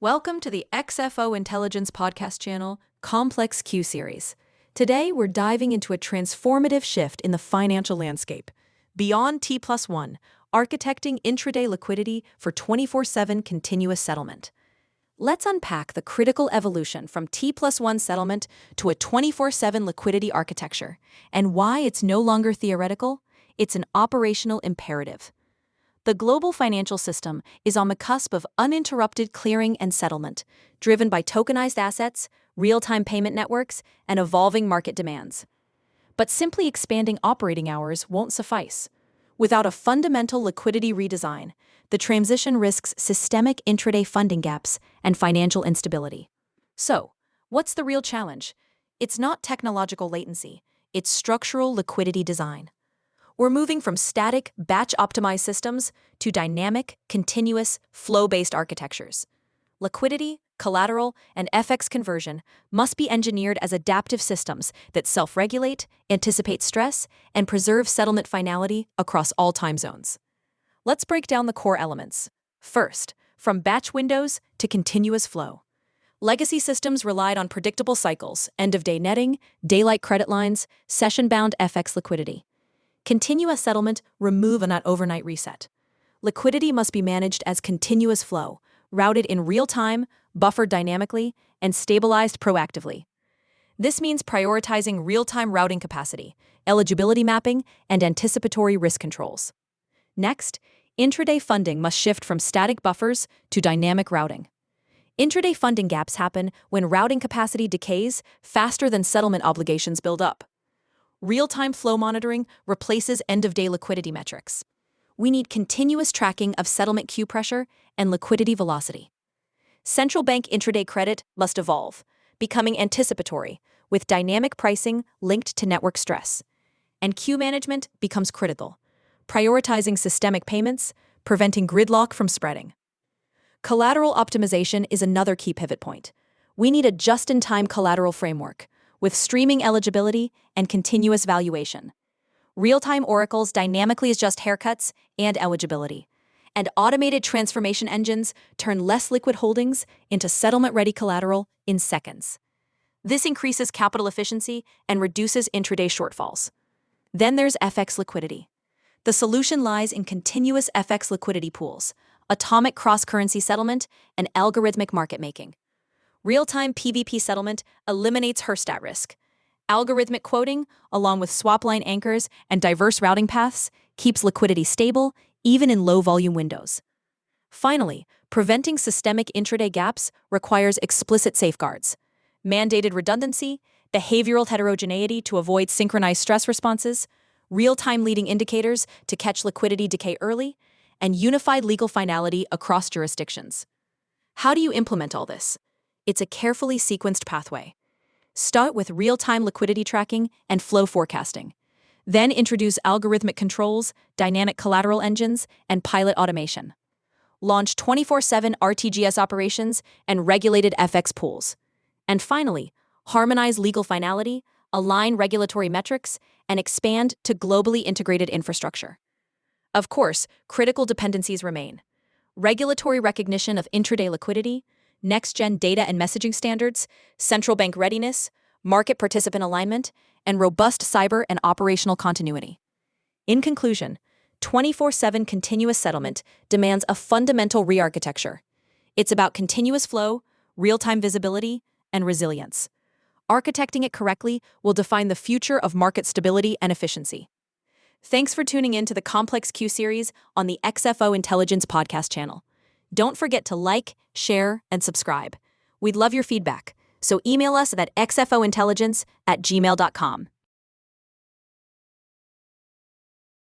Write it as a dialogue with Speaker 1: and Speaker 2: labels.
Speaker 1: Welcome to the XFO Intelligence podcast channel, Complex Q Series. Today, we're diving into a transformative shift in the financial landscape. Beyond T+1, architecting intraday liquidity for 24/7 continuous settlement. Let's unpack the critical evolution from T+1 settlement to a 24/7 liquidity architecture, and why it's no longer theoretical, it's an operational imperative. The global financial system is on the cusp of uninterrupted clearing and settlement, driven by tokenized assets, real-time payment networks, and evolving market demands. But simply expanding operating hours won't suffice. Without a fundamental liquidity redesign, the transition risks systemic intraday funding gaps and financial instability. So, what's the real challenge? It's not technological latency, it's structural liquidity design. We're moving from static, batch-optimized systems to dynamic, continuous, flow-based architectures. Liquidity, collateral, and FX conversion must be engineered as adaptive systems that self-regulate, anticipate stress, and preserve settlement finality across all time zones. Let's break down the core elements. First, from batch windows to continuous flow. Legacy systems relied on predictable cycles, end-of-day netting, daylight credit lines, session-bound FX liquidity. Continuous settlement remove an overnight reset. Liquidity must be managed as continuous flow, routed in real time, buffered dynamically, and stabilized proactively. This means prioritizing real-time routing capacity, eligibility mapping, and anticipatory risk controls. Next, intraday funding must shift from static buffers to dynamic routing. Intraday funding gaps happen when routing capacity decays faster than settlement obligations build up. Real-time flow monitoring replaces end-of-day liquidity metrics. We need continuous tracking of settlement queue pressure and liquidity velocity. Central bank intraday credit must evolve, becoming anticipatory, with dynamic pricing linked to network stress. And queue management becomes critical, prioritizing systemic payments, preventing gridlock from spreading. Collateral optimization is another key pivot point. We need a just-in-time collateral framework, with streaming eligibility and continuous valuation. Real-time oracles dynamically adjust haircuts and eligibility, and automated transformation engines turn less liquid holdings into settlement-ready collateral in seconds. This increases capital efficiency and reduces intraday shortfalls. Then there's FX liquidity. The solution lies in continuous FX liquidity pools, atomic cross-currency settlement, and algorithmic market making. Real-time PVP settlement eliminates Herstatt risk. Algorithmic quoting, along with swap line anchors and diverse routing paths, keeps liquidity stable even in low-volume windows. Finally, preventing systemic intraday gaps requires explicit safeguards. Mandated redundancy, behavioral heterogeneity to avoid synchronized stress responses, real-time leading indicators to catch liquidity decay early, and unified legal finality across jurisdictions. How do you implement all this? It's a carefully sequenced pathway. Start with real-time liquidity tracking and flow forecasting. Then introduce algorithmic controls, dynamic collateral engines, and pilot automation. Launch 24/7 RTGS operations and regulated FX pools. And finally, harmonize legal finality, align regulatory metrics, and expand to globally integrated infrastructure. Of course, critical dependencies remain. Regulatory recognition of intraday liquidity, next-gen data and messaging standards, central bank readiness, market participant alignment, and robust cyber and operational continuity. In conclusion, 24/7 continuous settlement demands a fundamental re-architecture. It's about continuous flow, real-time visibility, and resilience. Architecting it correctly will define the future of market stability and efficiency. Thanks for tuning in to the Complex Q series on the XFO Intelligence podcast channel. Don't forget to like, share, and subscribe. We'd love your feedback, so email us at xfointelligence@gmail.com.